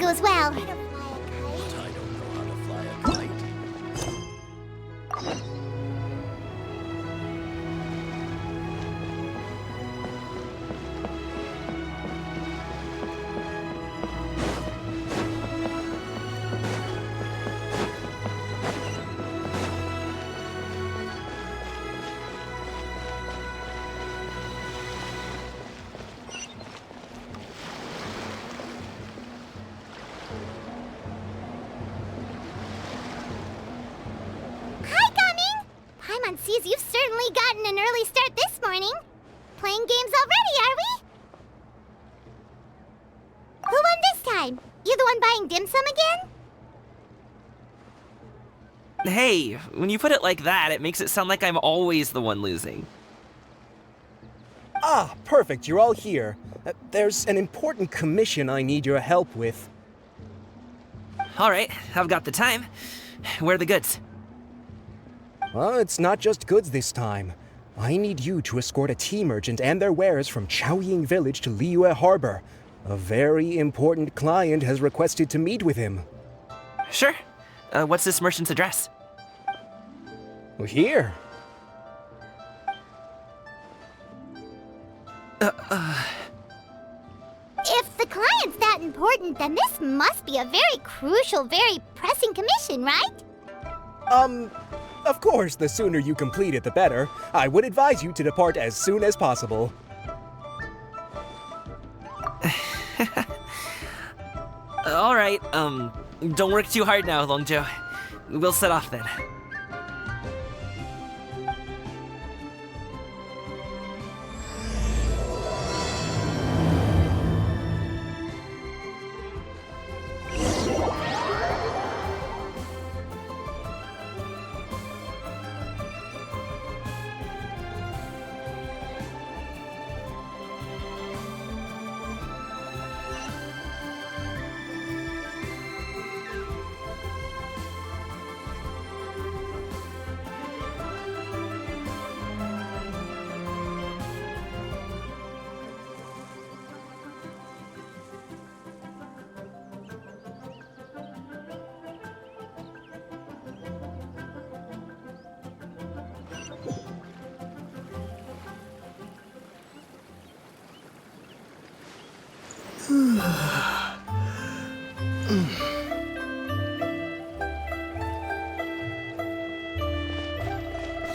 goes well. I don't know how to fly a kite. Hi, Gumming! Paimon sees you've certainly gotten an early start this morning. Playing games already, are we? Who won this time? You the one buying dim sum again? Hey, when you put it like that, it makes it sound like I'm always the one losing. Ah, perfect, you're all here. There's an important commission I need your help with. Alright, I've got the time. Where are the goods? Well, it's not just goods this time. I need you to escort a tea merchant and their wares from Chaoying Village to Liyue Harbor. A very important client has requested to meet with him. Sure. What's this merchant's address? Here. If the client's that important, then this must be a very crucial, very pressing commission, right? Of course, the sooner you complete it, the better. I would advise you to depart as soon as possible. Alright, don't work too hard now, Longjo. We'll set off then.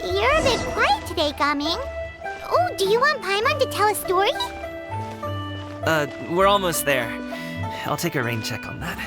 You're a bit quiet today, Gumming. Oh, do you want Paimon to tell a story? We're almost there. I'll take a rain check on that.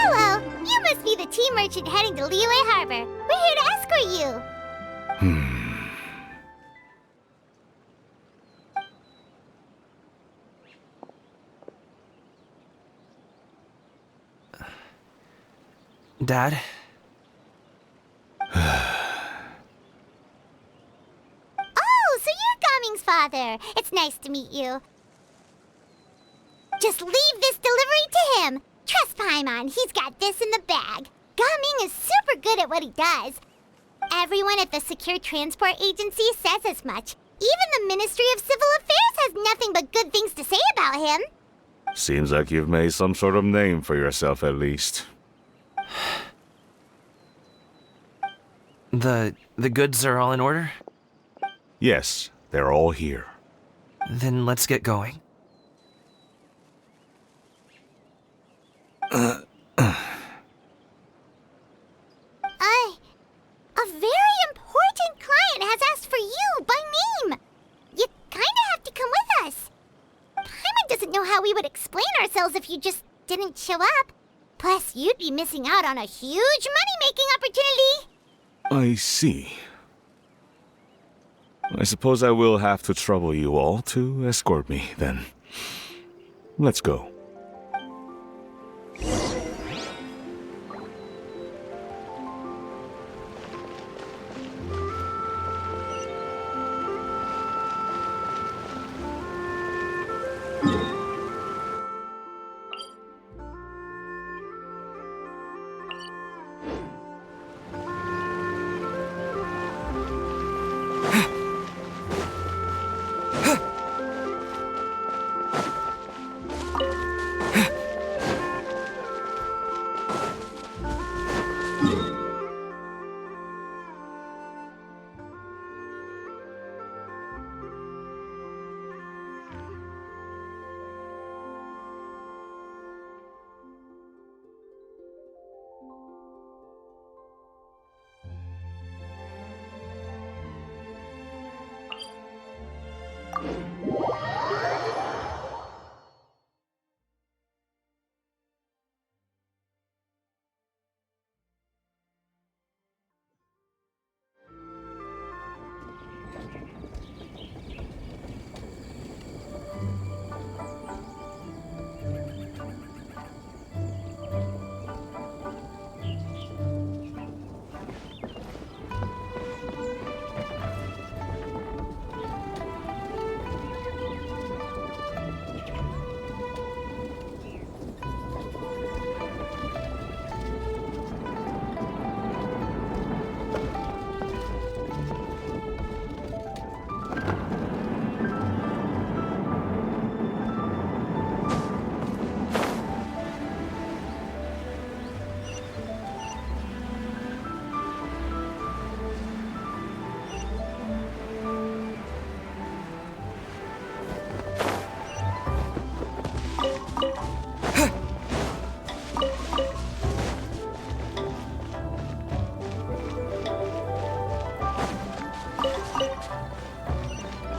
Hello, you must be the tea merchant heading to Liyue Harbor. We're here to escort you. Dad? Oh, so you're Gumming's father. It's nice to meet you. Just leave this delivery to him. Trust Paimon, he's got this in the bag. Gumming is super good at what he does. Everyone at the Secure Transport Agency says as much. Even the Ministry of Civil Affairs has nothing but good things to say about him. Seems like you've made some sort of name for yourself at least. The goods are all in order? Yes, they're all here. Then let's get going. A very important client has asked for you by name. You kinda have to come with us. Paimon doesn't know how we would explain ourselves if you just didn't show up. Plus, you'd be missing out on a huge money-making opportunity. I see. I suppose I will have to trouble you all to escort me, then. Let's go.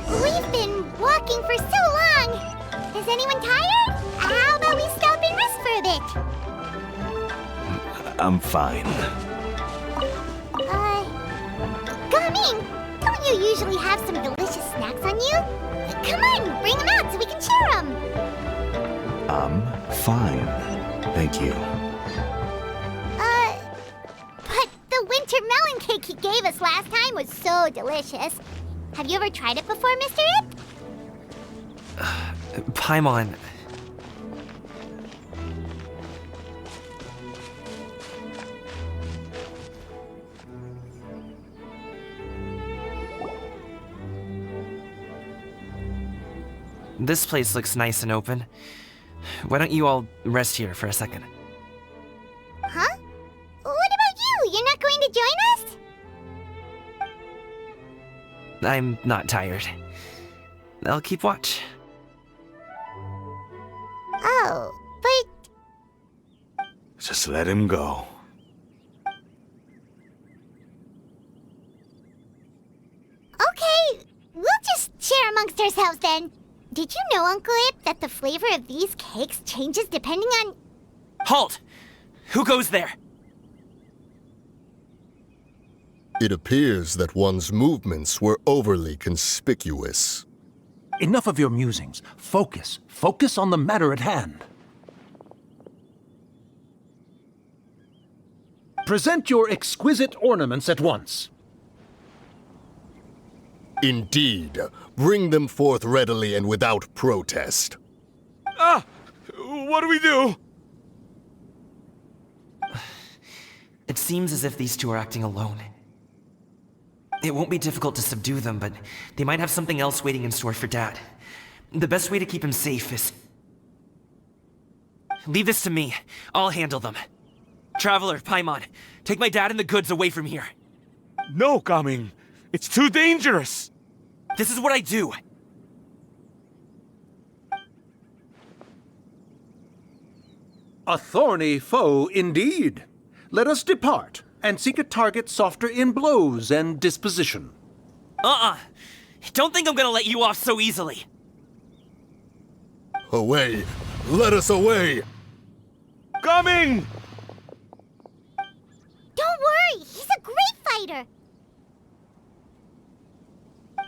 We've been walking for so long. Is anyone tired? How about we stop and rest for a bit? I'm fine. Gaming, don't you usually have some delicious snacks on you? Come on, bring them out so we can share them. I'm fine. Thank you. But the winter melon cake he gave us last time was so delicious. Have you ever tried it before, Mr. Ip? Paimon. This place looks nice and open. Why don't you all rest here for a second? Huh? What about you? You're not going to join us? I'm not tired. I'll keep watch. Oh, but Just let him go. okay, we'll just share amongst ourselves then. Did you know, Uncle Ip, that the flavor of these cakes changes depending on... Halt! Who goes there? It appears that one's movements were overly conspicuous. Enough of your musings. Focus. Focus on the matter at hand. Present your exquisite ornaments at once. Indeed, bring them forth readily and without protest. Ah! What do we do? It seems as if these two are acting alone. It won't be difficult to subdue them, but they might have something else waiting in store for Dad. The best way to keep him safe is... Leave this to me. I'll handle them. Traveler, Paimon, take my dad and the goods away from here. No, Gaming. It's too dangerous. This is what I do. A thorny foe indeed. Let us depart and seek a target softer in blows and disposition. Don't think I'm gonna let you off so easily. Away! Let us away! Gaming! Don't worry, he's a great fighter.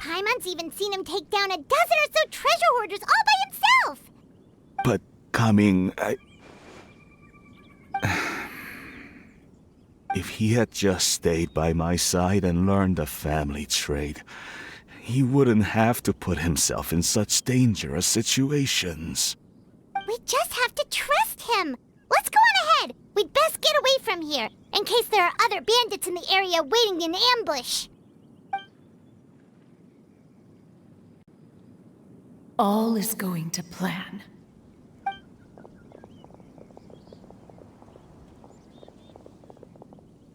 Paimon's even seen him take down a dozen or so treasure hoarders all by himself. But, Gaming, If he had just stayed by my side and learned the family trade, he wouldn't have to put himself in such dangerous situations. We just have to trust him. Let's go on ahead. We'd best get away from here, in case there are other bandits in the area waiting in ambush. All is going to plan.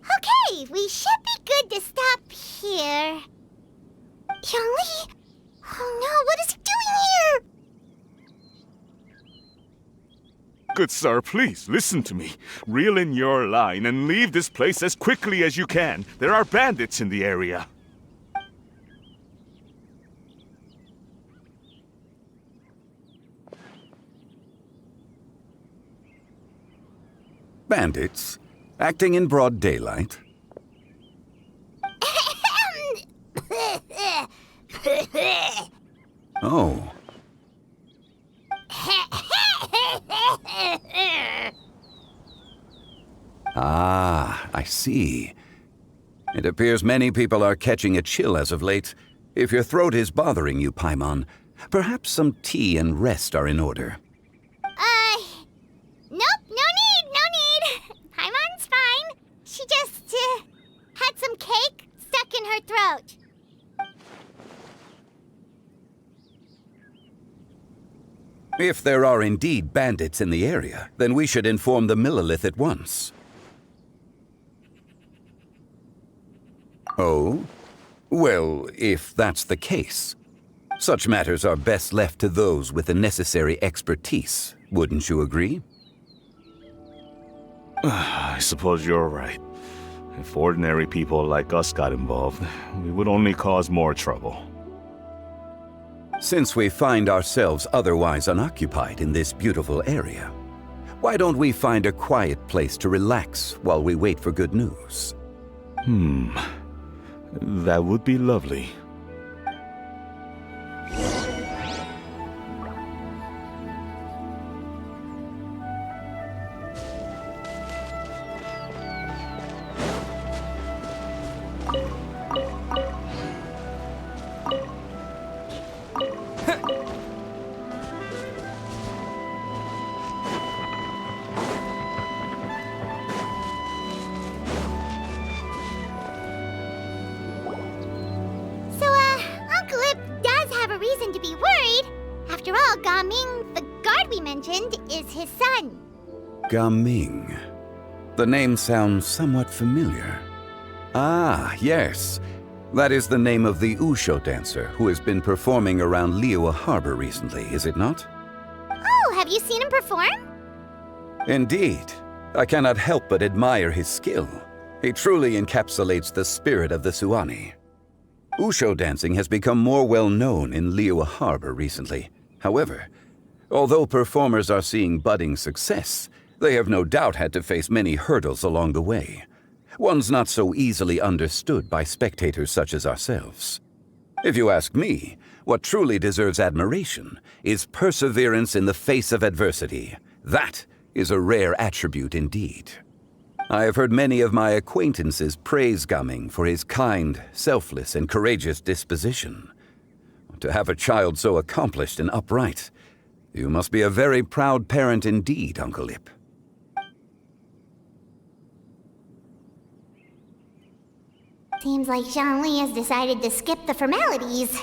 Okay, we should be good to stop here. Yangli? Oh no, what is he doing here? Good sir, please, listen to me. Reel in your line and leave this place as quickly as you can. There are bandits in the area. Bandits? Acting in broad daylight? Oh. Ah, I see. It appears many people are catching a chill as of late. If your throat is bothering you, Paimon, perhaps some tea and rest are in order. Nope, no need. Paimon's fine. She just, had some cake stuck in her throat. If there are indeed bandits in the area, then we should inform the Millelith at once. Oh? Well, if that's the case, such matters are best left to those with the necessary expertise, wouldn't you agree? I suppose you're right. If ordinary people like us got involved, we would only cause more trouble. Since we find ourselves otherwise unoccupied in this beautiful area, why don't we find a quiet place to relax while we wait for good news? That would be lovely. To be worried. After all, Gaming, the guard we mentioned, is his son. Gaming. The name sounds somewhat familiar. Ah, yes. That is the name of the Usho dancer who has been performing around Liyue Harbor recently, is it not? Oh, have you seen him perform? Indeed. I cannot help but admire his skill. He truly encapsulates the spirit of the Suani. Usho dancing has become more well known in Liyue Harbor recently. However, although performers are seeing budding success, they have no doubt had to face many hurdles along the way. Ones not so easily understood by spectators such as ourselves. If you ask me, what truly deserves admiration is perseverance in the face of adversity. That is a rare attribute indeed. I have heard many of my acquaintances praise Gaming for his kind, selfless, and courageous disposition. To have a child so accomplished and upright, you must be a very proud parent indeed, Uncle Lip. Seems like Xianyun has decided to skip the formalities.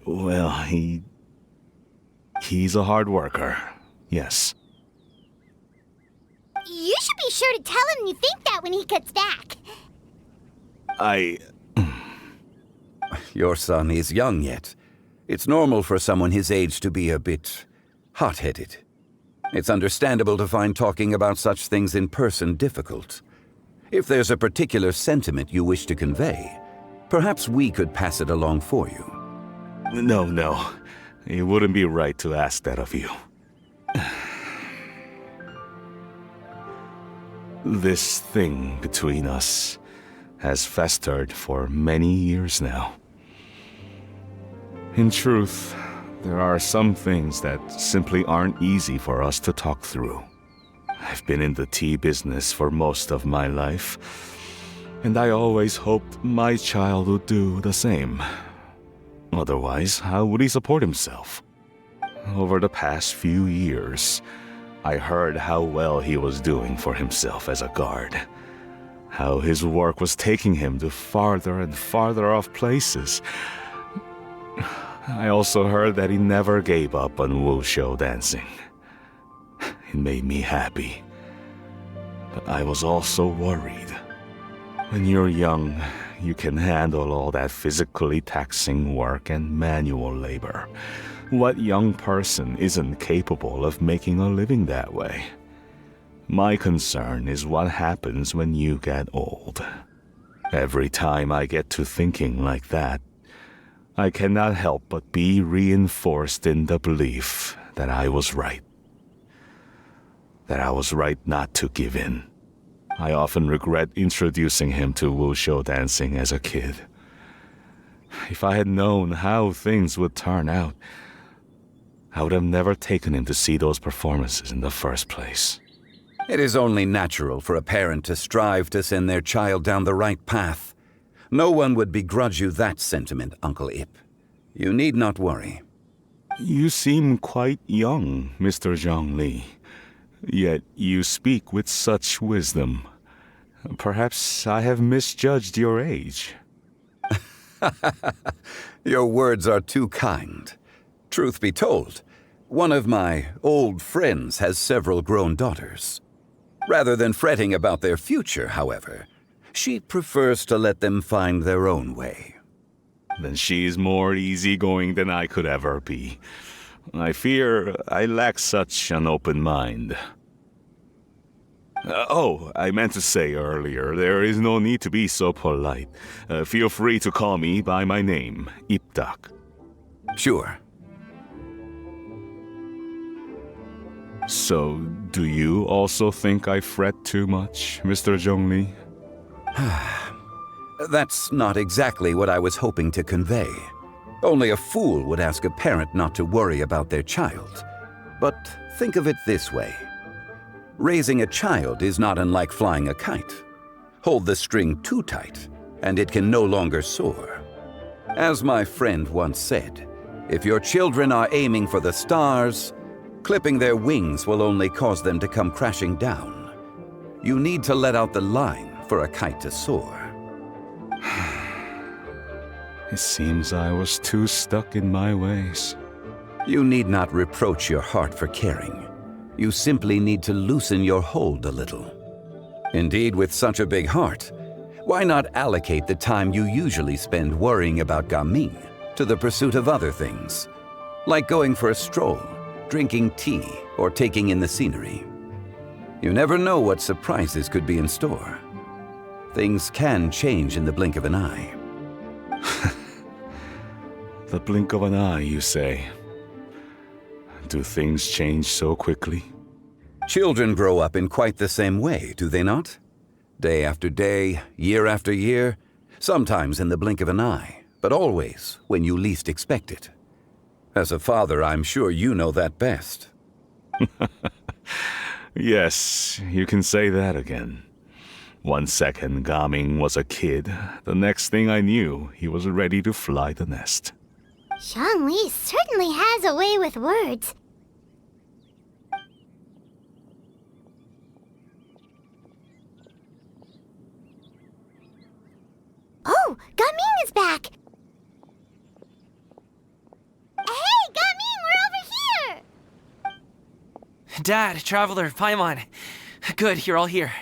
Well, he's a hard worker, yes. You should be sure to tell him you think that when he gets back. Your son is young yet. It's normal for someone his age to be a bit hot-headed. It's understandable to find talking about such things in person difficult. If there's a particular sentiment you wish to convey, perhaps we could pass it along for you. No. It wouldn't be right to ask that of you. This thing between us has festered for many years now. In truth, there are some things that simply aren't easy for us to talk through. I've been in the tea business for most of my life, and I always hoped my child would do the same. Otherwise, how would he support himself? Over the past few years, I heard how well he was doing for himself as a guard. How his work was taking him to farther and farther off places. I also heard that he never gave up on wushou dancing. It made me happy. But I was also worried. When you're young, you can handle all that physically taxing work and manual labor. What young person isn't capable of making a living that way? My concern is what happens when you get old. Every time I get to thinking like that, I cannot help but be reinforced in the belief that I was right. that I was right not to give in. I often regret introducing him to wushou dancing as a kid. If I had known how things would turn out, I would have never taken him to see those performances in the first place. It is only natural for a parent to strive to send their child down the right path. No one would begrudge you that sentiment, Uncle Ip. You need not worry. You seem quite young, Mr. Zhongli. Yet you speak with such wisdom. Perhaps I have misjudged your age. Your words are too kind. Truth be told, one of my old friends has several grown daughters. Rather than fretting about their future, however, she prefers to let them find their own way. Then she's more easygoing than I could ever be. I fear I lack such an open mind. I meant to say earlier, there is no need to be so polite. Feel free to call me by my name, Ipdak. Sure. So, do you also think I fret too much, Mr. Zhongli? That's not exactly what I was hoping to convey. Only a fool would ask a parent not to worry about their child. But think of it this way. Raising a child is not unlike flying a kite. Hold the string too tight, and it can no longer soar. As my friend once said, if your children are aiming for the stars, clipping their wings will only cause them to come crashing down. You need to let out the line for a kite to soar. It seems I was too stuck in my ways. You need not reproach your heart for caring. You simply need to loosen your hold a little. Indeed, with such a big heart, why not allocate the time you usually spend worrying about Gaming to the pursuit of other things, like going for a stroll, drinking tea, or taking in the scenery. You never know what surprises could be in store. Things can change in the blink of an eye. The blink of an eye, you say? Do things change so quickly? Children grow up in quite the same way, do they not? Day after day, year after year, sometimes in the blink of an eye, but always when you least expect it. As a father, I'm sure you know that best. Yes, you can say that again. 1 second, Gaming was a kid. The next thing I knew, he was ready to fly the nest. Zhongli certainly has a way with words. Oh, Gaming is back! Hey, Gaming, we're over here! Dad, Traveler, Paimon. Good, you're all here.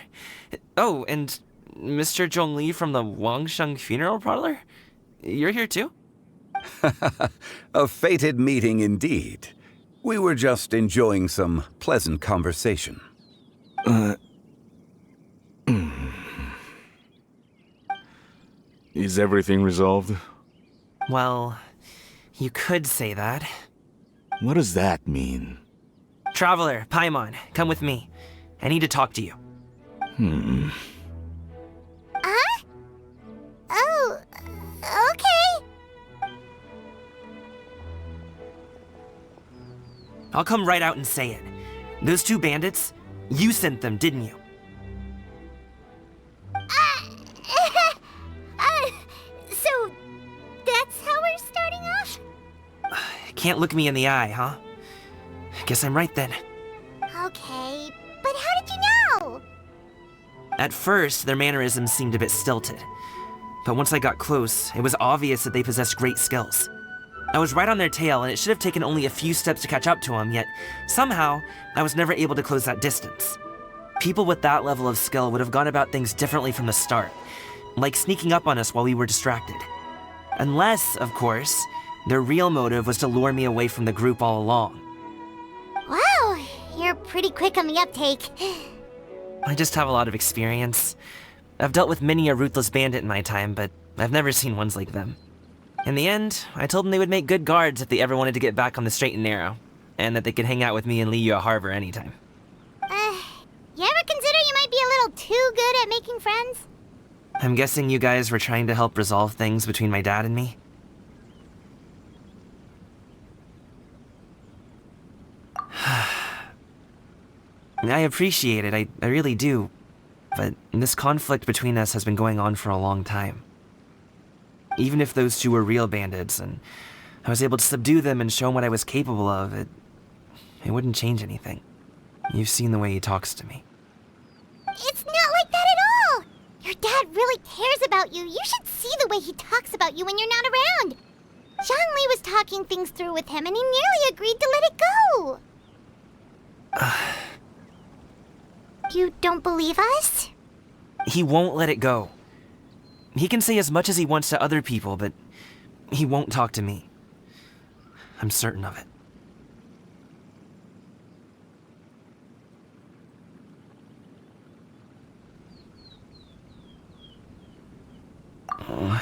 Oh, and Mr. Zhongli from the Wangsheng Funeral Parlor? You're here too? A fated meeting indeed. We were just enjoying some pleasant conversation. Is everything resolved? Well, you could say that. What does that mean? Traveler, Paimon, come with me. I need to talk to you. Huh? Oh, okay. I'll come right out and say it. Those two bandits, you sent them, didn't you? So that's how we're starting off? Can't look me in the eye, huh? Guess I'm right then. Okay, but how did you know? At first, their mannerisms seemed a bit stilted. But once I got close, it was obvious that they possessed great skills. I was right on their tail, and it should have taken only a few steps to catch up to them, yet somehow, I was never able to close that distance. People with that level of skill would have gone about things differently from the start, like sneaking up on us while we were distracted. Unless, of course, their real motive was to lure me away from the group all along. Wow, you're pretty quick on the uptake. I just have a lot of experience. I've dealt with many a ruthless bandit in my time, but I've never seen ones like them. In the end, I told them they would make good guards if they ever wanted to get back on the straight and narrow, and that they could hang out with me in Liyue Harbor anytime. at making friends? I'm guessing you guys were trying to help resolve things between my dad and me? I appreciate it, I really do. But this conflict between us has been going on for a long time. Even if those two were real bandits, and I was able to subdue them and show him what I was capable of, it wouldn't change anything. You've seen the way he talks to me. It's not like that at all! Your dad really cares about you. You should see the way he talks about you when you're not around. Zhongli was talking things through with him, and he nearly agreed to let it go. You don't believe us? He won't let it go. He can say as much as he wants to other people, but he won't talk to me. I'm certain of it. You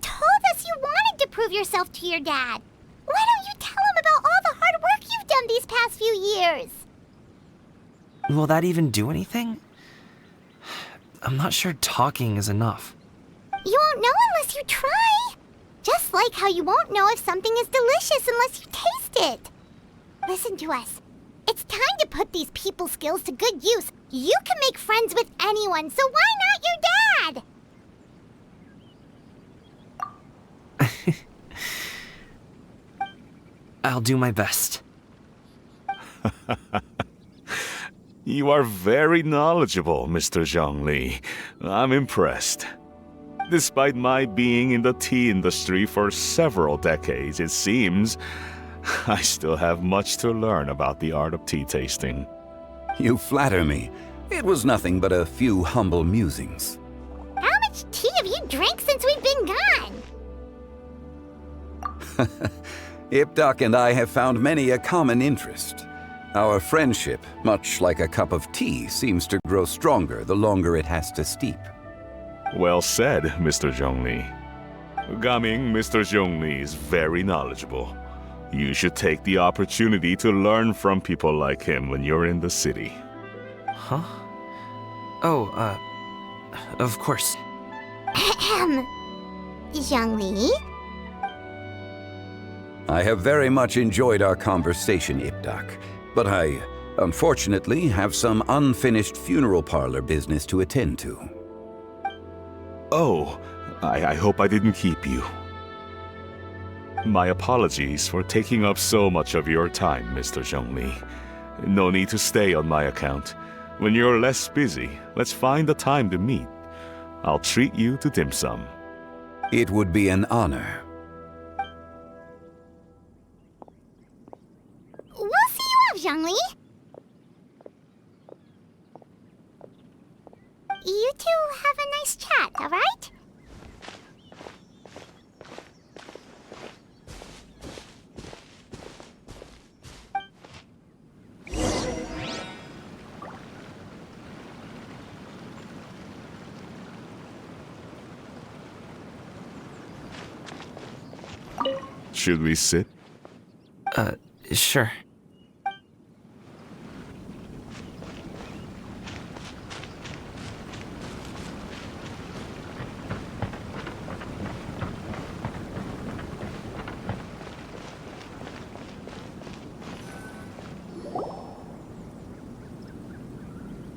told us you wanted to prove yourself to your dad. Why don't you tell him about all the hard work you've done these past few years? Will that even do anything? I'm not sure talking is enough. You won't know unless you try. Just like how you won't know if something is delicious unless you taste it. Listen to us. It's time to put these people skills to good use. You can make friends with anyone, so why not your dad? I'll do my best. You are very knowledgeable, Mr. Zhongli. I'm impressed. Despite my being in the tea industry for several decades, it seems I still have much to learn about the art of tea tasting. You flatter me. It was nothing but a few humble musings. How much tea have you drank since we've been gone? Ipdak and I have found many a common interest. Our friendship, much like a cup of tea, seems to grow stronger the longer it has to steep. Well said, Mr. Zhongli. Gaming, Mr. Zhongli is very knowledgeable. You should take the opportunity to learn from people like him when you're in the city. Huh? Oh, of course. Ahem. Zhongli? I have very much enjoyed our conversation, Ipdak, but I, unfortunately, have some unfinished funeral parlor business to attend to. Oh, I hope I didn't keep you. My apologies for taking up so much of your time, Mr. Zhongli. No need to stay on my account. When you're less busy, let's find a time to meet. I'll treat you to dim sum. It would be an honor. We'll see you off, Zhongli. You two have a nice chat, all right? Should we sit? Sure.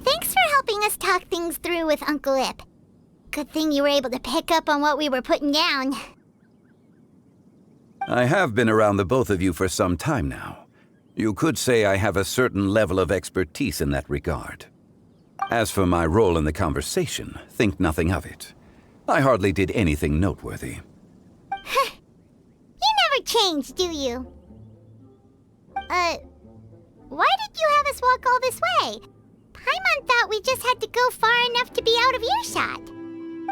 Thanks for helping us talk things through with Uncle Ip. Good thing you were able to pick up on what we were putting down. I have been around the both of you for some time now. You could say I have a certain level of expertise in that regard. As for my role in the conversation, think nothing of it. I hardly did anything noteworthy. You never change, do you? Why did you have us walk all this way? Paimon thought we just had to go far enough to be out of earshot.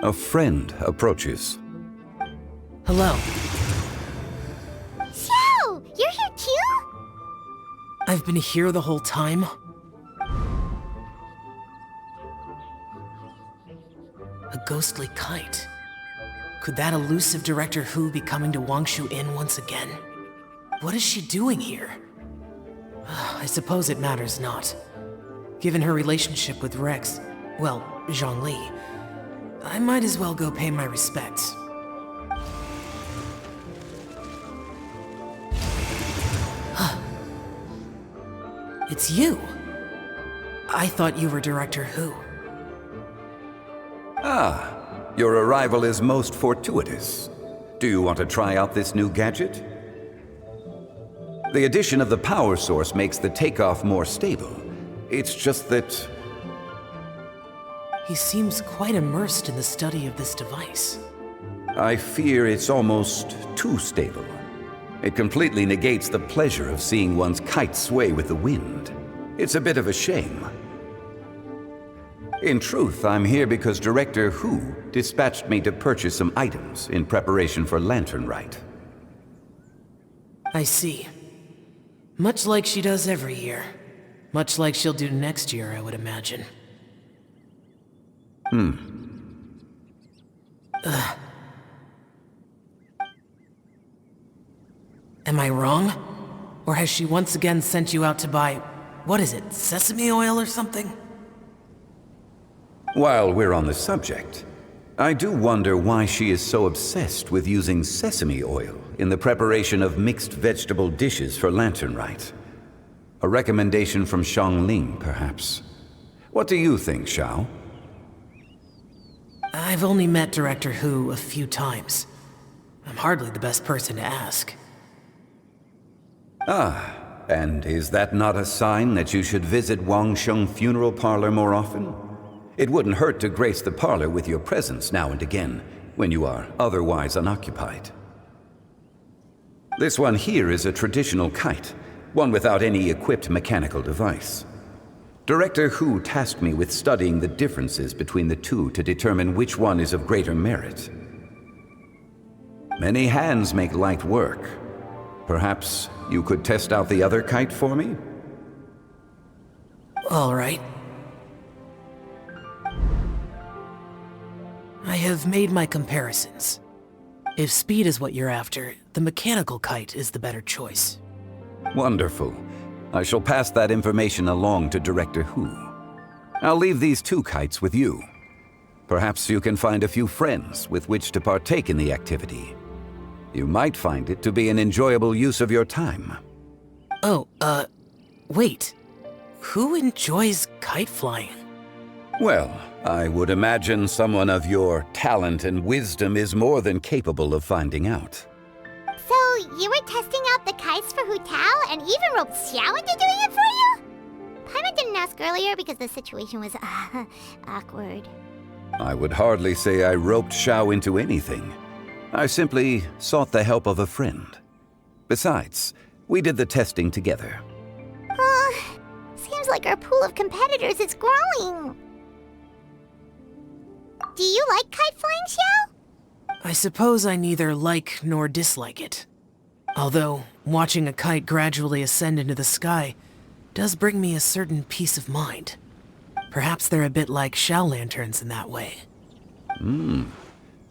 A friend approaches. Hello. So, you're here too? I've been here the whole time? A ghostly kite. Could that elusive Director Hu be coming to Wangshu Inn once again? What is she doing here? I suppose it matters not. Given her relationship with Rex, well, Zhongli, I might as well go pay my respects. It's you. I thought you were Director Hu. Ah, your arrival is most fortuitous. Do you want to try out this new gadget? The addition of the power source makes the takeoff more stable. It's just that... He seems quite immersed in the study of this device. I fear it's almost too stable. It completely negates the pleasure of seeing one's kite sway with the wind. It's a bit of a shame. In truth, I'm here because Director Hu dispatched me to purchase some items in preparation for Lantern Rite. I see. Much like she does every year. Much like she'll do next year, I would imagine. Am I wrong? Or has she once again sent you out to buy, what is it, sesame oil or something? While we're on the subject, I do wonder why she is so obsessed with using sesame oil in the preparation of mixed vegetable dishes for Lantern Rite. A recommendation from Xiangling, perhaps. What do you think, Xiao? I've only met Director Hu a few times. I'm hardly the best person to ask. Ah, and is that not a sign that you should visit Wangsheng Funeral Parlor more often? It wouldn't hurt to grace the parlor with your presence now and again, when you are otherwise unoccupied. This one here is a traditional kite, one without any equipped mechanical device. Director Hu tasked me with studying the differences between the two to determine which one is of greater merit. Many hands make light work. Perhaps you could test out the other kite for me? All right. I have made my comparisons. If speed is what you're after, the mechanical kite is the better choice. Wonderful. I shall pass that information along to Director Hu. I'll leave these two kites with you. Perhaps you can find a few friends with which to partake in the activity. You might find it to be an enjoyable use of your time. Oh, wait. Who enjoys kite flying? Well, I would imagine someone of your talent and wisdom is more than capable of finding out. So, you were testing out the kites for Hu Tao and even roped Xiao into doing it for you? Paimon didn't ask earlier because the situation was, awkward. I would hardly say I roped Xiao into anything. I simply sought the help of a friend. Besides, we did the testing together. Seems like our pool of competitors is growing. Do you like kite flying, Xiao? I suppose I neither like nor dislike it. Although, watching a kite gradually ascend into the sky does bring me a certain peace of mind. Perhaps they're a bit like shell lanterns in that way.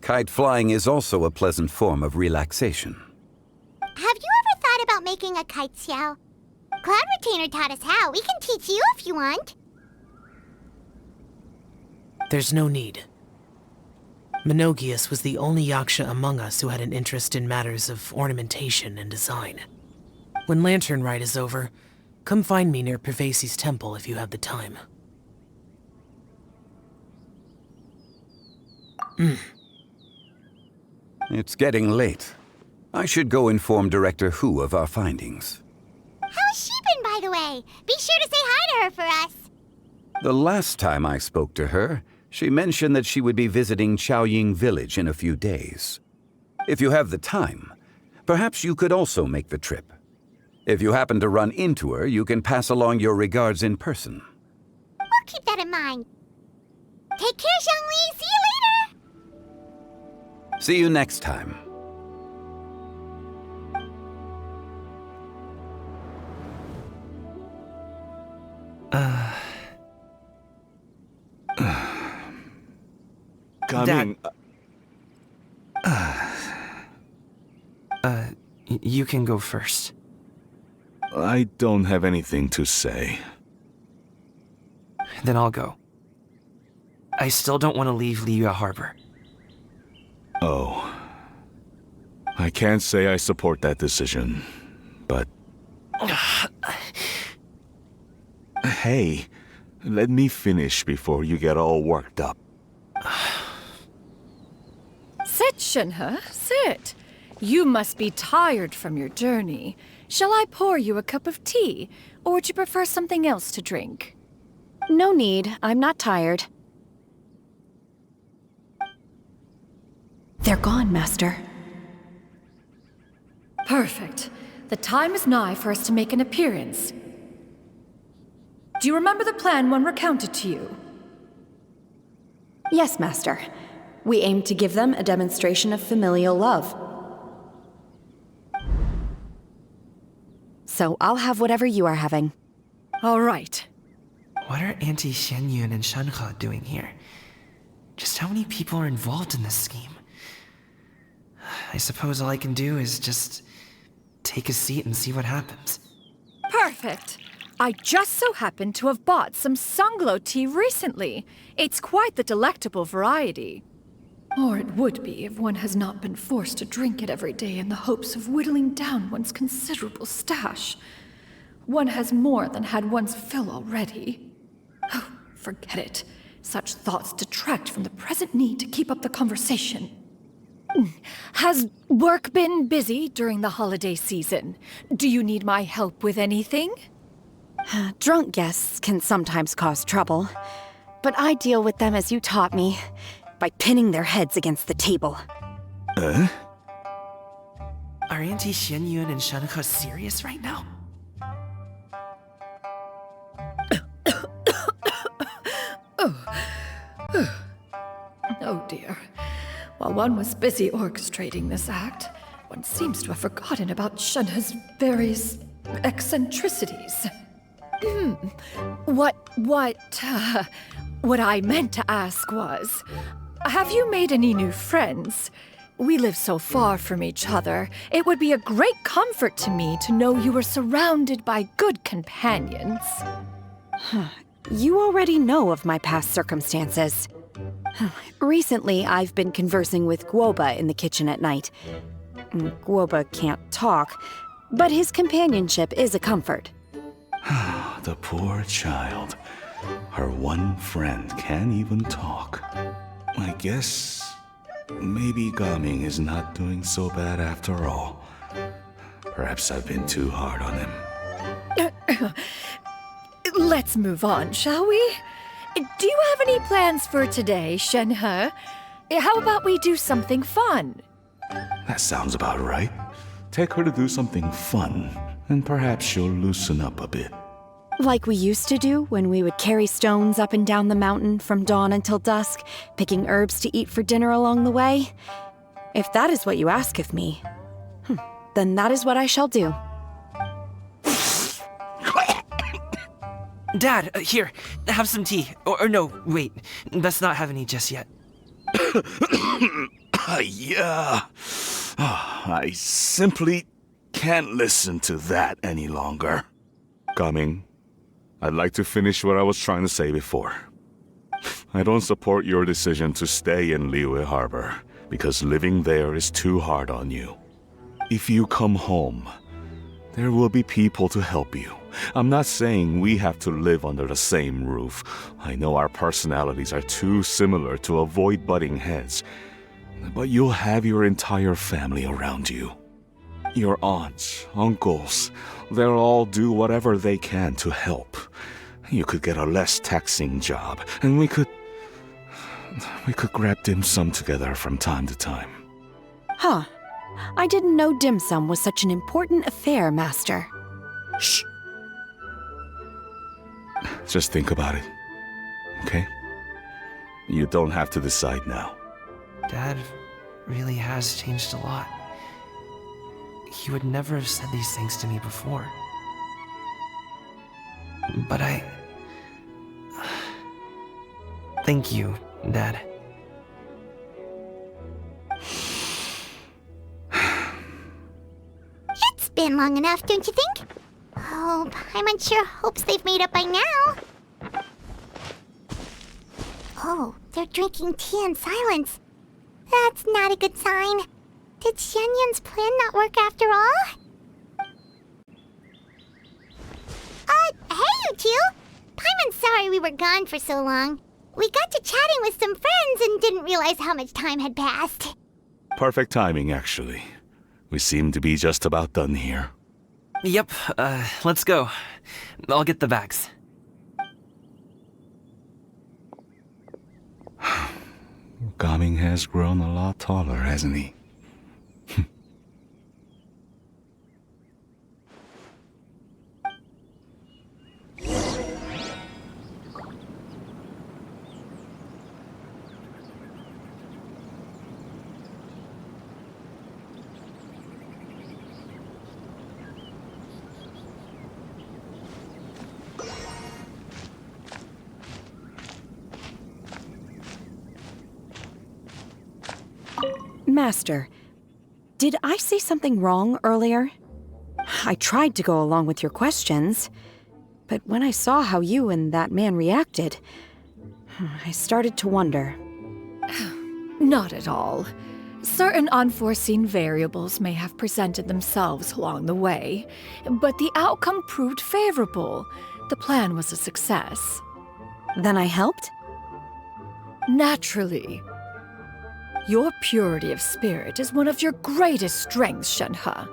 Kite flying is also a pleasant form of relaxation. Have you ever thought about making a kite, Xiao? Cloud Retainer taught us how. We can teach you if you want. There's no need. Menogias was the only Yaksha among us who had an interest in matters of ornamentation and design. When Lantern Rite is over, come find me near Pervasi's temple if you have the time. It's getting late. I should go inform Director Hu of our findings. How's she been, by the way? Be sure to say hi to her for us. The last time I spoke to her, she mentioned that she would be visiting Chaoying Village in a few days. If you have the time, perhaps you could also make the trip. If you happen to run into her, you can pass along your regards in person. We'll keep that in mind. Take care, Xiangli. See you later. See you next time. Coming. You can go first. I don't have anything to say. Then I'll go. I still don't want to leave Liyue Harbor. Oh. I can't say I support that decision, but... Hey, let me finish before you get all worked up. Sit, Shenhe, sit. You must be tired from your journey. Shall I pour you a cup of tea, or would you prefer something else to drink? No need. I'm not tired. They're gone, Master. Perfect. The time is nigh for us to make an appearance. Do you remember the plan one recounted to you? Yes, Master. We aim to give them a demonstration of familial love. So I'll have whatever you are having. All right. What are Auntie Xianyun and Shenhe doing here? Just how many people are involved in this scheme? I suppose all I can do is just take a seat and see what happens. Perfect. I just so happen to have bought some Sunglow tea recently. It's quite the delectable variety. Or it would be if one has not been forced to drink it every day in the hopes of whittling down one's considerable stash. One has more than had one's fill already. Oh, forget it. Such thoughts detract from the present need to keep up the conversation. Has work been busy during the holiday season? Do you need my help with anything? Drunk guests can sometimes cause trouble, but I deal with them as you taught me, by pinning their heads against the table. Are Auntie Xianyun and Shenhe serious right now? Oh dear. While one was busy orchestrating this act, one seems to have forgotten about Shenhe's various eccentricities. What I meant to ask was, have you made any new friends? We live so far from each other. It would be a great comfort to me to know you were surrounded by good companions. You already know of my past circumstances. Recently, I've been conversing with Guoba in the kitchen at night. Guoba can't talk, but his companionship is a comfort. The poor child. Her one friend can't even talk. I guess maybe Gaming is not doing so bad after all. Perhaps I've been too hard on him. Let's move on, shall we? Do you have any plans for today, Shenhe? How about we do something fun? That sounds about right. Take her to do something fun, and perhaps she'll loosen up a bit. Like we used to do when we would carry stones up and down the mountain from dawn until dusk, picking herbs to eat for dinner along the way. If that is what you ask of me, then that is what I shall do. Dad, here, have some tea. Or no, wait, let's not have any just yet. Yeah. I simply can't listen to that any longer. Gaming, I'd like to finish what I was trying to say before. I don't support your decision to stay in Liyue Harbor, because living there is too hard on you. If you come home, there will be people to help you. I'm not saying we have to live under the same roof. I know our personalities are too similar to avoid butting heads. But you'll have your entire family around you. Your aunts, uncles, they'll all do whatever they can to help. You could get a less taxing job, and we could grab dim sum together from time to time. Huh. I didn't know dim sum was such an important affair, Master. Shh. Just think about it, okay? You don't have to decide now. Dad really has changed a lot. He would never have said these things to me before. But thank you, Dad. It's been long enough, don't you think? Oh, Paimon sure hopes they've made up by now. Oh, they're drinking tea in silence. That's not a good sign. Did Xianyun's plan not work after all? Hey you two! Paimon's sorry we were gone for so long. We got to chatting with some friends and didn't realize how much time had passed. Perfect timing, actually. We seem to be just about done here. Yep, let's go. I'll get the bags. Gaming has grown a lot taller, hasn't he? Master, did I say something wrong earlier? I tried to go along with your questions, but when I saw how you and that man reacted, I started to wonder. Not at all. Certain unforeseen variables may have presented themselves along the way, but the outcome proved favorable. The plan was a success. Then I helped? Naturally. Your purity of spirit is one of your greatest strengths, Shenhe.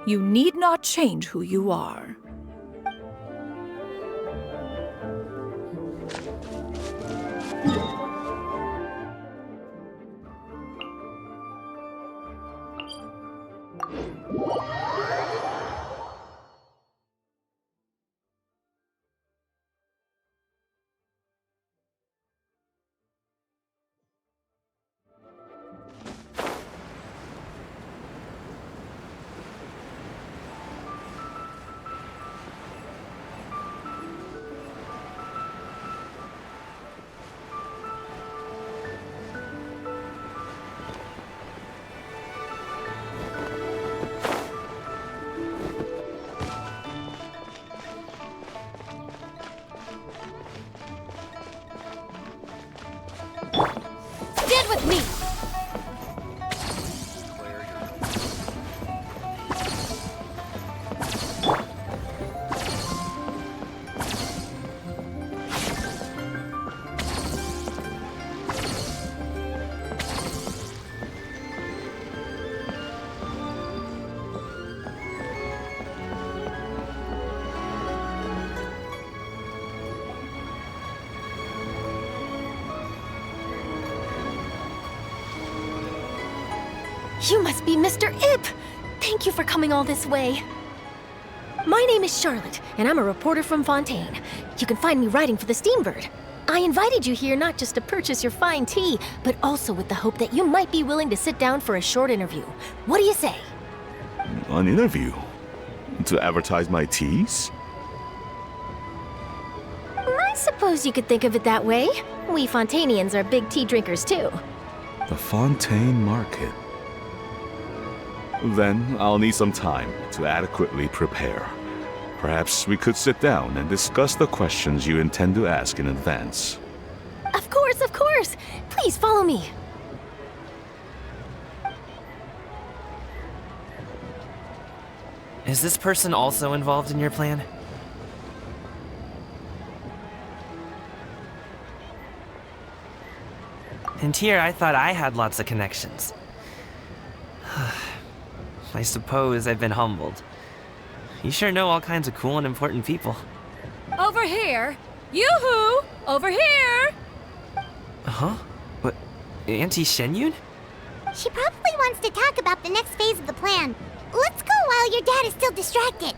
You need not change who you are. Stand with me! You must be Mr. Ip! Thank you for coming all this way. My name is Charlotte, and I'm a reporter from Fontaine. You can find me writing for the Steambird. I invited you here not just to purchase your fine tea, but also with the hope that you might be willing to sit down for a short interview. What do you say? An interview? To advertise my teas? I suppose you could think of it that way. We Fontainians are big tea drinkers too. The Fontaine Market. Then I'll need some time to adequately prepare. Perhaps we could sit down and discuss the questions you intend to ask in advance. Of course, of course! Please follow me. Is this person also involved in your plan? And here I thought I had lots of connections. I suppose I've been humbled. You sure know all kinds of cool and important people. Over here! Yoo-hoo! Over here! Huh? What? Auntie Xianyun? She probably wants to talk about the next phase of the plan. Let's go while your dad is still distracted.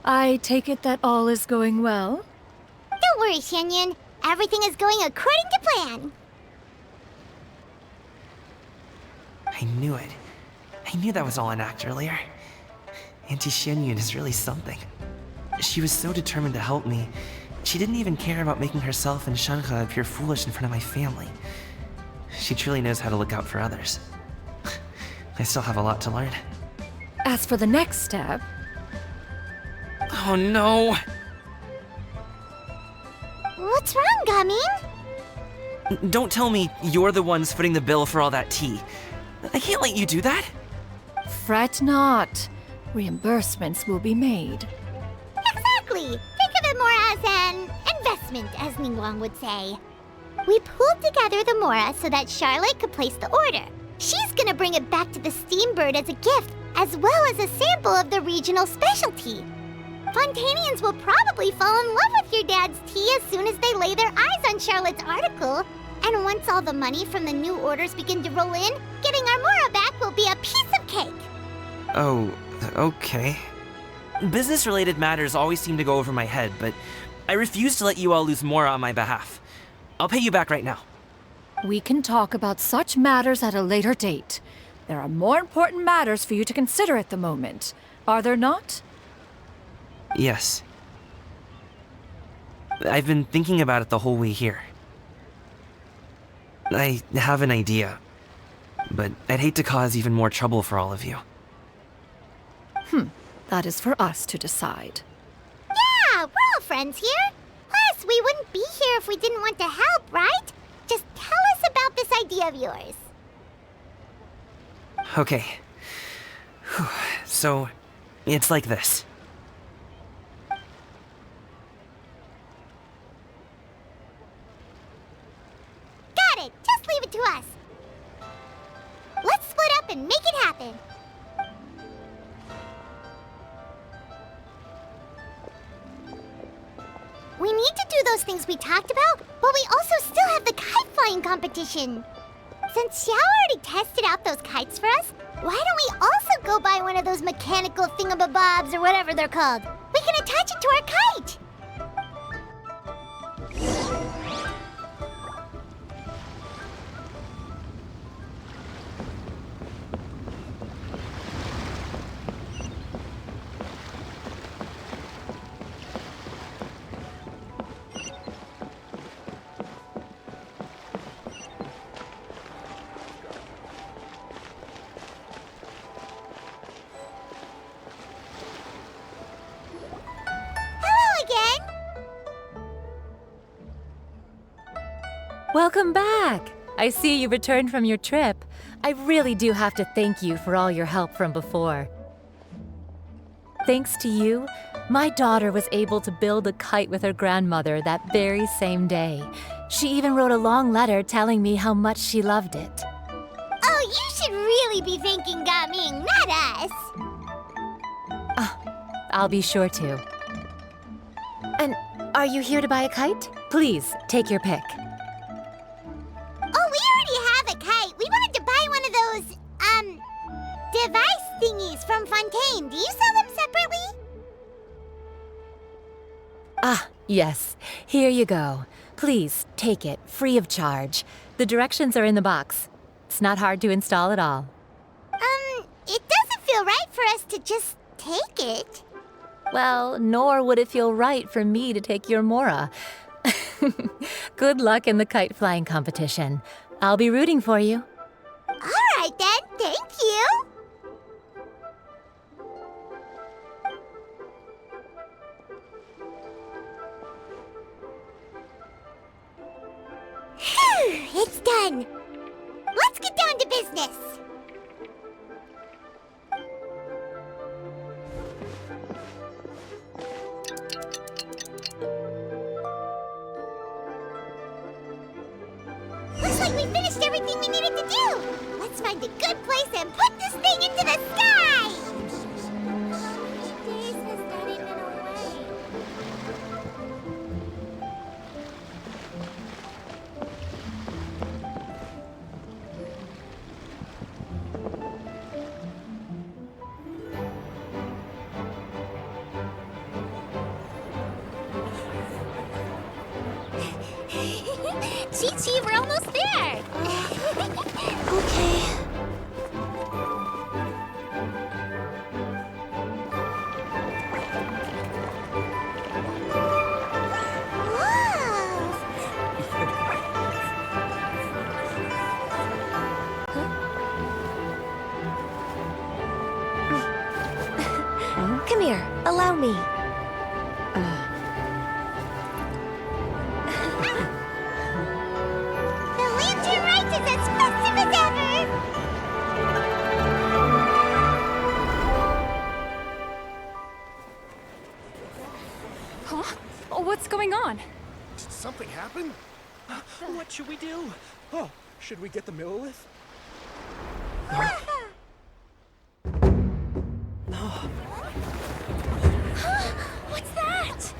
I take it that all is going well? Don't worry, Xianyun. Everything is going according to plan. I knew it. I knew that was all an act earlier. Auntie Xianyun is really something. She was so determined to help me. She didn't even care about making herself and Shenhe appear foolish in front of my family. She truly knows how to look out for others. I still have a lot to learn. As for the next step, Oh no! What's wrong, Gaming? Don't tell me you're the ones footing the bill for all that tea. I can't let you do that. fret not. Reimbursements will be made. Exactly! Think of it more as an investment, as Ningguang would say. We pooled together the Mora so that Charlotte could place the order. She's gonna bring it back to the Steambird as a gift, as well as a sample of the regional specialty. Fontanians will probably fall in love with your dad's tea as soon as they lay their eyes on Charlotte's article. And once all the money from the new orders begin to roll in, getting our Mora back will be a piece of cake. Oh, okay. Business-related matters always seem to go over my head, but I refuse to let you all lose Mora on my behalf. I'll pay you back right now. We can talk about such matters at a later date. There are more important matters for you to consider at the moment, are there not? Yes. I've been thinking about it the whole way here. I have an idea, but I'd hate to cause even more trouble for all of you. That is for us to decide. Yeah, we're all friends here. Plus, we wouldn't be here if we didn't want to help, right? Just tell us about this idea of yours. Okay. Whew. So, it's like this. Got it! Just leave it to us. Let's split up and make it happen. We need to do those things we talked about, but we also still have the kite flying competition. Since Xiao already tested out those kites for us, why don't we also go buy one of those mechanical thingamabobs or whatever they're called? We can attach it to our kite! Welcome back! I see you returned from your trip. I really do have to thank you for all your help from before. Thanks to you, my daughter was able to build a kite with her grandmother that very same day. She even wrote a long letter telling me how much she loved it. Oh, you should really be thanking Gaming, not us! I'll be sure to. And are you here to buy a kite? Please, take your pick. Oh, we already have a kite. We wanted to buy one of those, device thingies from Fontaine. Do you sell them separately? Ah, yes. Here you go. Please, take it, free of charge. The directions are in the box. It's not hard to install at all. It doesn't feel right for us to just take it. Well, nor would it feel right for me to take your Mora. Good luck in the kite flying competition. I'll be rooting for you. All right then, thank you. Phew, it's done. Let's get down to business. Looks like we finished everything we needed to do. Let's find a good place and put this thing into the sky. Days has Daddy been away? Chi-Chi, we're almost there! Okay. Whoa! Come here, allow me. The Lantern Rite is as festive as ever! Huh? Oh, what's going on? Did something happen? What should we do? Oh, should we get the Millilith? What's that?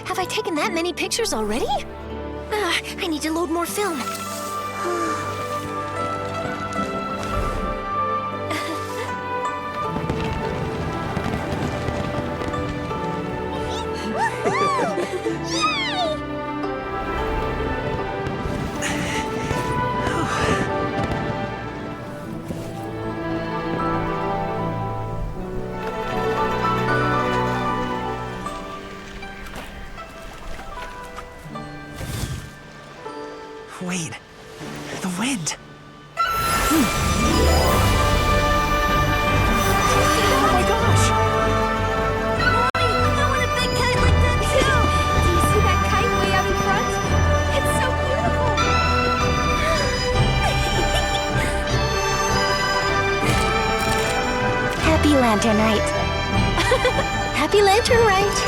Have I taken that many pictures already? I need to load more film. Wait, the wind. Oh my gosh! I want a big kite like that too! Do you see that kite way out in front? It's so beautiful! Happy Lantern Rite. Happy Lantern Rite!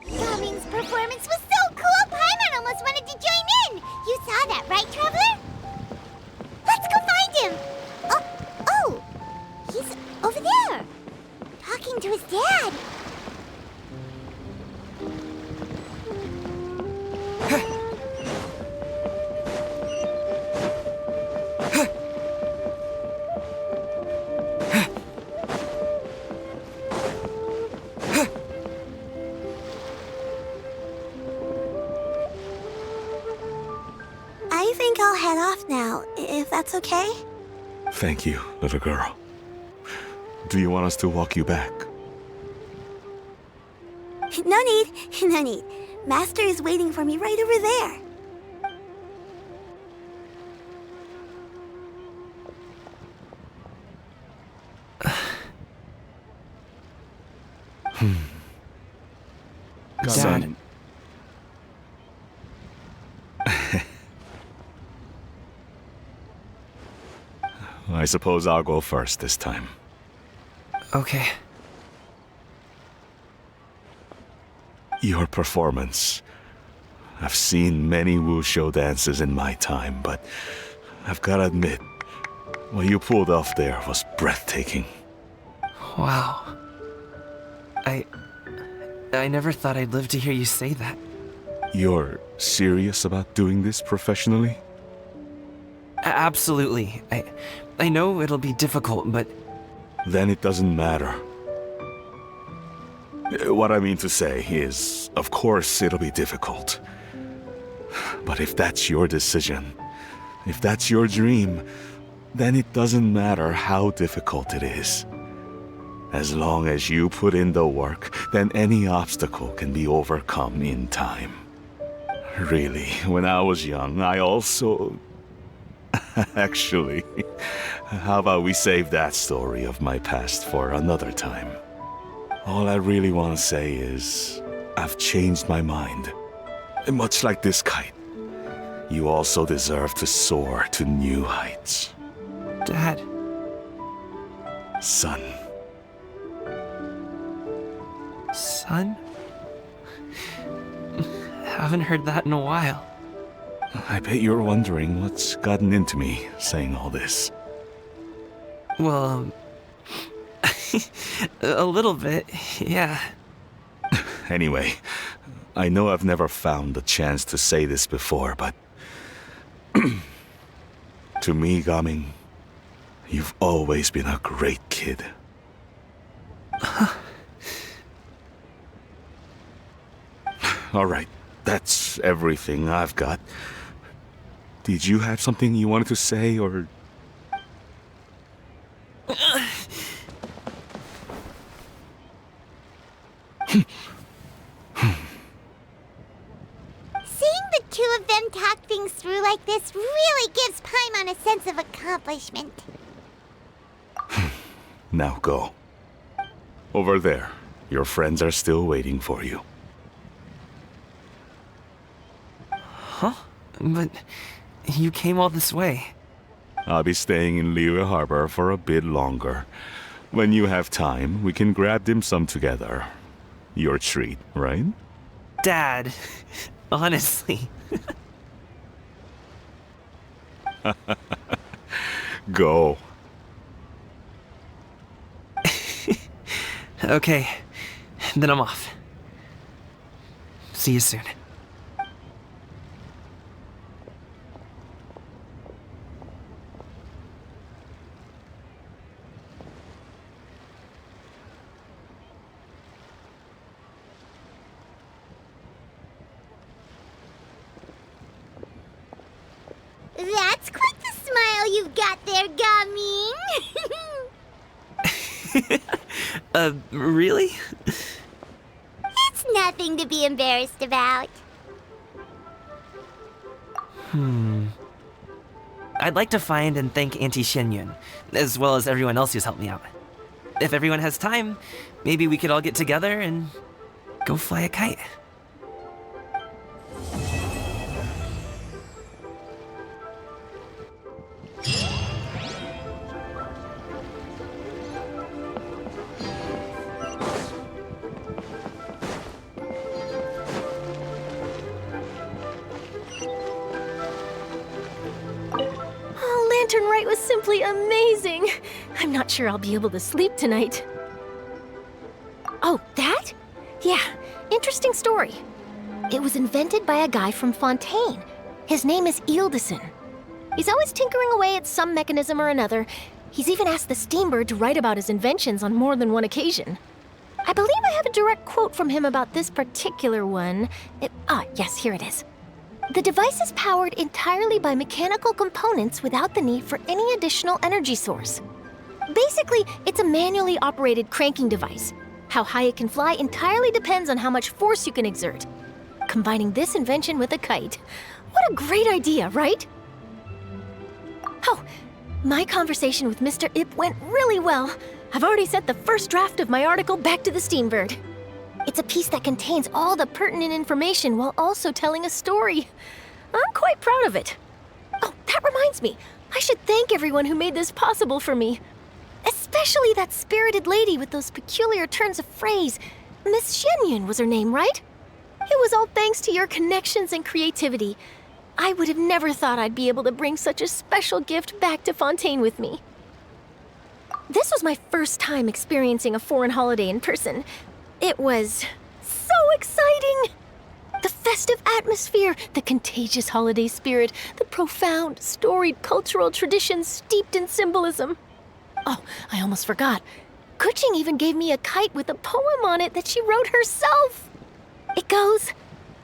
Gaming's performance was so cool, Paimon almost wanted to join in! You saw that, right, Traveler? Let's go find him! Oh, he's over there, talking to his dad. I think I'll head off now, if that's okay. Thank you, little girl. Do you want us to walk you back? No need, no need. Master is waiting for me right over there. Son. I suppose I'll go first this time. Okay. your performance. I've seen many wushou dances in my time, but I've gotta admit, what you pulled off there was breathtaking. Wow. I never thought I'd live to hear you say that. You're serious about doing this professionally? Absolutely. I know it'll be difficult, but... Then it doesn't matter. What I mean to say is, of course it'll be difficult. But if that's your decision, if that's your dream, then it doesn't matter how difficult it is. As long as you put in the work, then any obstacle can be overcome in time. Really, when I was young, I also... Actually, how about we save that story of my past for another time? All I really want to say is, I've changed my mind. Much like this kite, you also deserve to soar to new heights. Dad. Son. Son? Haven't heard that in a while. I bet you're wondering what's gotten into me saying all this. Well, a little bit, yeah. Anyway, I know I've never found the chance to say this before, but... to me, Gaming, you've always been a great kid. Alright, that's everything I've got. Did you have something you wanted to say, or... Seeing the two of them talk things through like this really gives Paimon a sense of accomplishment. Now go. Over there. Your friends are still waiting for you. Huh? But you came all this way. I'll be staying in Liyue Harbor for a bit longer. When you have time, we can grab dim sum together. Your treat, right? Dad, honestly. Go. Okay, then I'm off. See you soon. That's quite the smile you've got there, Gaming. Really? It's nothing to be embarrassed about. I'd like to find and thank Auntie Xianyun, as well as everyone else who's helped me out. If everyone has time, maybe we could all get together and go fly a kite. Lantern Rite was simply amazing. I'm not sure I'll be able to sleep tonight. Oh, that? Yeah, interesting story. It was invented by a guy from Fontaine. His name is Ildison. He's always tinkering away at some mechanism or another. He's even asked the Steambird to write about his inventions on more than one occasion. I believe I have a direct quote from him about this particular one. Yes, here it is. The device is powered entirely by mechanical components without the need for any additional energy source. Basically, it's a manually operated cranking device. How high it can fly entirely depends on how much force you can exert. Combining this invention with a kite. What a great idea, right? Oh, my conversation with Mr. Ip went really well. I've already sent the first draft of my article back to the Steambird. It's a piece that contains all the pertinent information while also telling a story. I'm quite proud of it. Oh, that reminds me. I should thank everyone who made this possible for me. Especially that spirited lady with those peculiar turns of phrase. Miss Xianyun was her name, right? It was all thanks to your connections and creativity. I would have never thought I'd be able to bring such a special gift back to Fontaine with me. This was my first time experiencing a foreign holiday in person. It was so exciting! The festive atmosphere, the contagious holiday spirit, the profound, storied cultural traditions steeped in symbolism. Oh, I almost forgot. Kuching even gave me a kite with a poem on it that she wrote herself. It goes,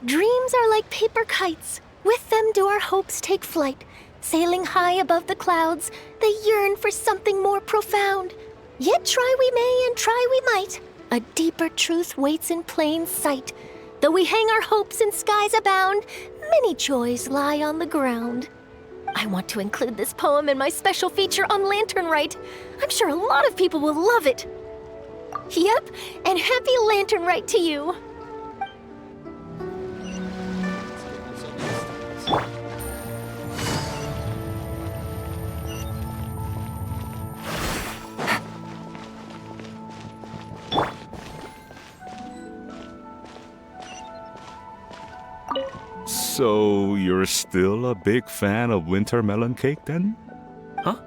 "Dreams are like paper kites. With them do our hopes take flight. Sailing high above the clouds, they yearn for something more profound. Yet try we may and try we might. A deeper truth waits in plain sight. Though we hang our hopes in skies abound, many joys lie on the ground." I want to include this poem in my special feature on Lantern Rite. I'm sure a lot of people will love it. Yep, and happy Lantern Rite to you. So, you're still a big fan of winter melon cake then? Huh?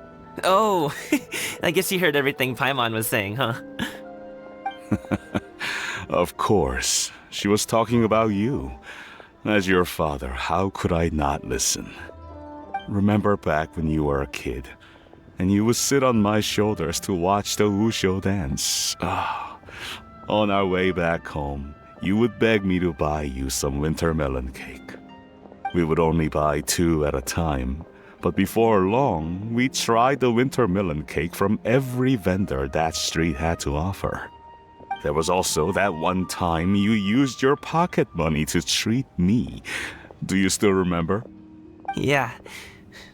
Oh, I guess you heard everything Paimon was saying, huh? Of course. She was talking about you. As your father, how could I not listen? Remember back when you were a kid, and you would sit on my shoulders to watch the Wushu dance. On our way back home, you would beg me to buy you some winter melon cake. We would only buy 2 at a time, but before long, we tried the winter melon cake from every vendor that street had to offer. There was also that one time you used your pocket money to treat me. Do you still remember? Yeah,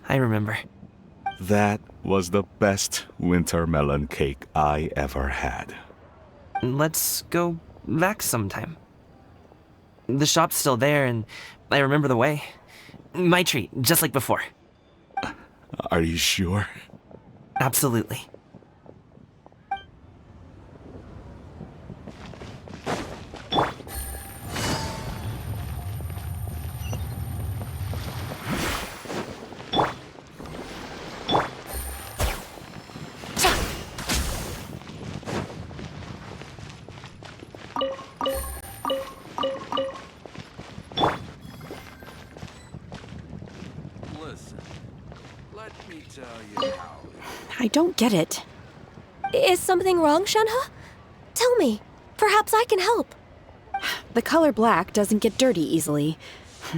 I remember. That was the best winter melon cake I ever had. Let's go back sometime. The shop's still there, and I remember the way. My treat, just like before. Are you sure? Absolutely. I don't get it. Is something wrong, Shenhe? Tell me. Perhaps I can help. The color black doesn't get dirty easily,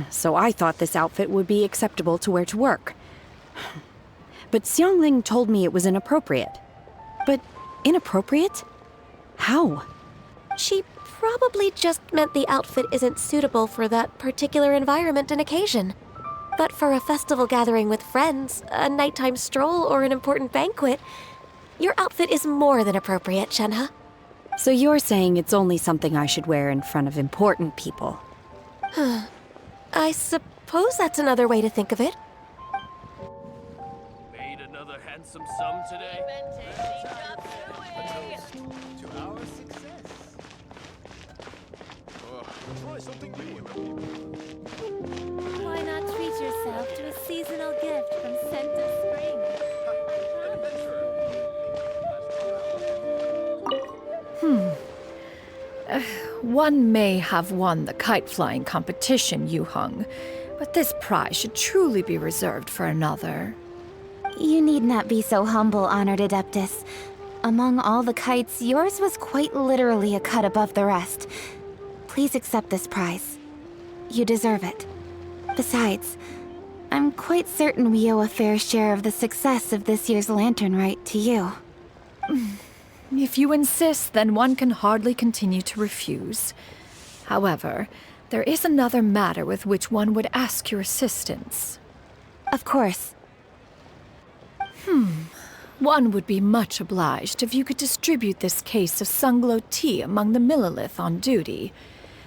so I thought this outfit would be acceptable to wear to work. But Xiangling told me it was inappropriate. But inappropriate? How? She probably just meant the outfit isn't suitable for that particular environment and occasion. But for a festival gathering with friends, a nighttime stroll, or an important banquet, your outfit is more than appropriate, Shenhe. So you're saying it's only something I should wear in front of important people? I suppose that's another way to think of it. Made another handsome sum today. A toast to our success. Try something new. Why not treat yourself to a seasonal gift from Senta Spring? One may have won the kite flying competition, Yu Heng, but this prize should truly be reserved for another. You need not be so humble, Honored Adeptus. Among all the kites, yours was quite literally a cut above the rest. Please accept this prize. You deserve it. Besides, I'm quite certain we owe a fair share of the success of this year's Lantern Rite to you. If you insist, then one can hardly continue to refuse. However, there is another matter with which one would ask your assistance. Of course. One would be much obliged if you could distribute this case of Sunglow tea among the Millilith on duty.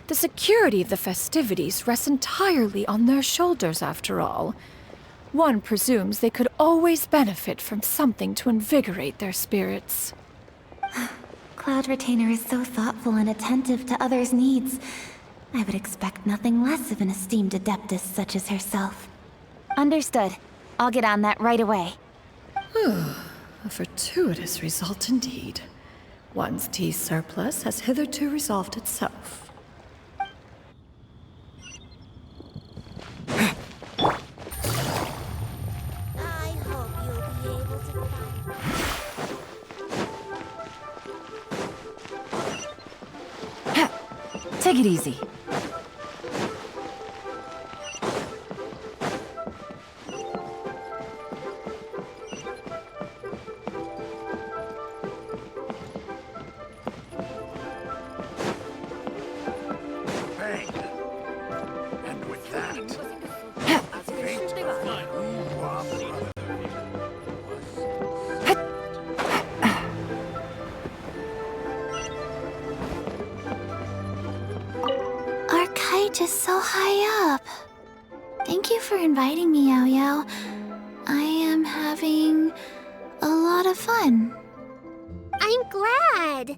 The security of the festivities rests entirely on their shoulders, after all. One presumes they could always benefit from something to invigorate their spirits. Cloud Retainer is so thoughtful and attentive to others' needs. I would expect nothing less of an esteemed adeptus such as herself. Understood. I'll get on that right away. A fortuitous result indeed. One's tea surplus has hitherto resolved itself. I hope you'll be able to find... Take it easy. Bang! And with that, Our kite is so high up. Thank you for inviting me, Yao Yao. I am having a lot of fun. I'm glad.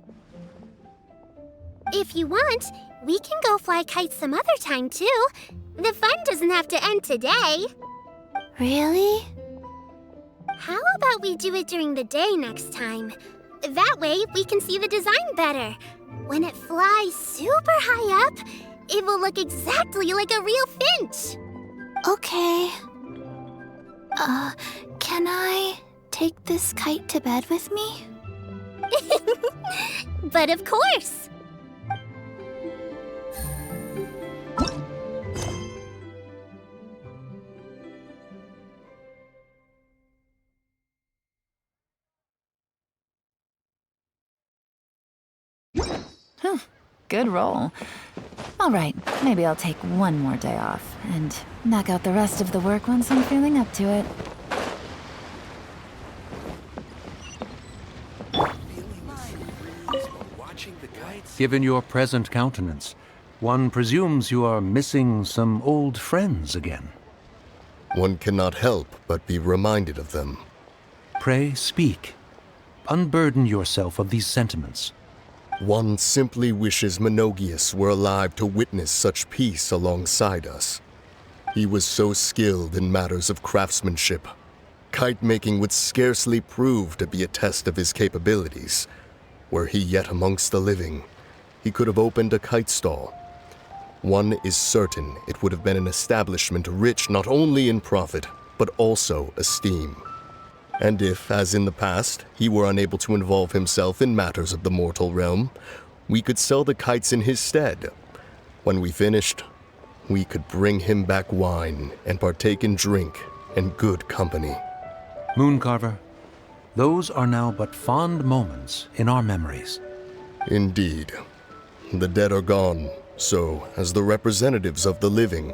If you want, we can go fly kites some other time, too. The fun doesn't have to end today. Really? How about we do it during the day next time? That way, we can see the design better. When it flies super high up, it will look exactly like a real finch. Okay. Can I take this kite to bed with me? But of course! Good roll. All right, maybe I'll take one more day off and knock out the rest of the work once I'm feeling up to it. Given your present countenance, one presumes you are missing some old friends again. One cannot help but be reminded of them. Pray speak. Unburden yourself of these sentiments. One simply wishes Menogius were alive to witness such peace alongside us. He was so skilled in matters of craftsmanship. Kite-making would scarcely prove to be a test of his capabilities. Were he yet amongst the living, he could have opened a kite stall. One is certain it would have been an establishment rich not only in profit, but also esteem. And if, as in the past, he were unable to involve himself in matters of the mortal realm, we could sell the kites in his stead. When we finished, we could bring him back wine and partake in drink and good company. Mooncarver, those are now but fond moments in our memories. Indeed. The dead are gone, so, as the representatives of the living,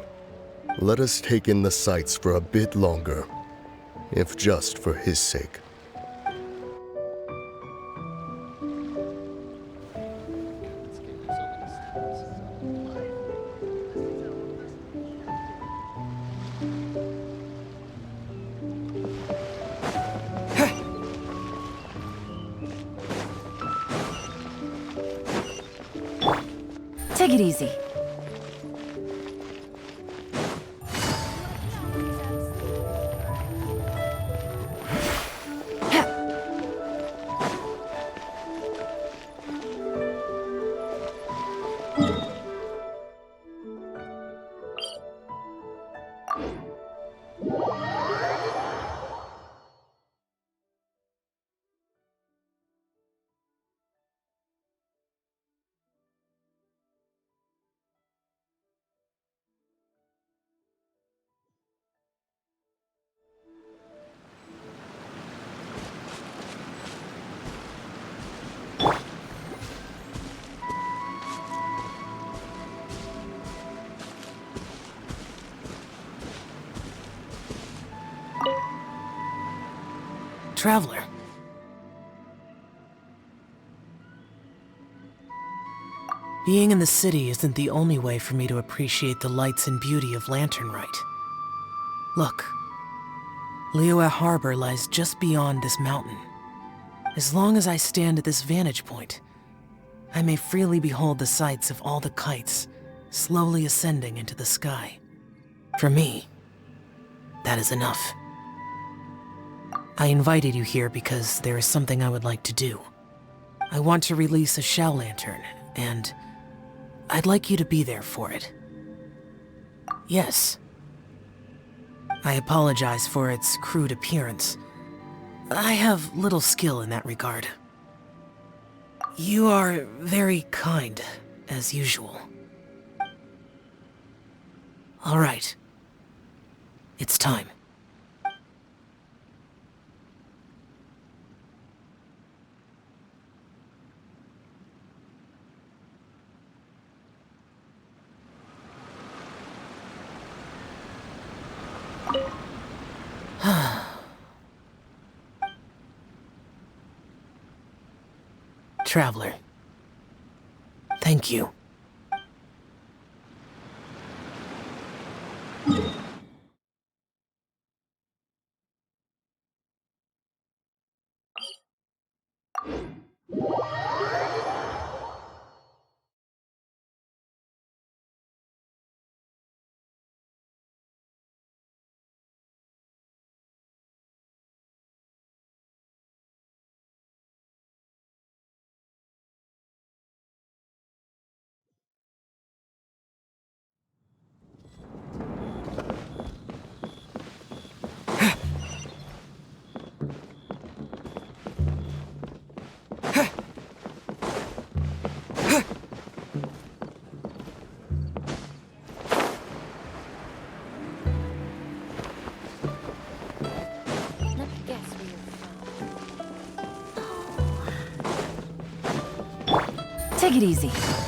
let us take in the sights for a bit longer, if just for his sake. Take it easy. Traveler. Being in the city isn't the only way for me to appreciate the lights and beauty of Lantern Rite. Look, Liyue Harbor lies just beyond this mountain. As long as I stand at this vantage point, I may freely behold the sights of all the kites slowly ascending into the sky. For me, that is enough. I invited you here because there is something I would like to do. I want to release a Xiao-Lantern, and I'd like you to be there for it. Yes. I apologize for its crude appearance. I have little skill in that regard. You are very kind, as usual. All right. It's time. Traveler, thank you. Take it easy.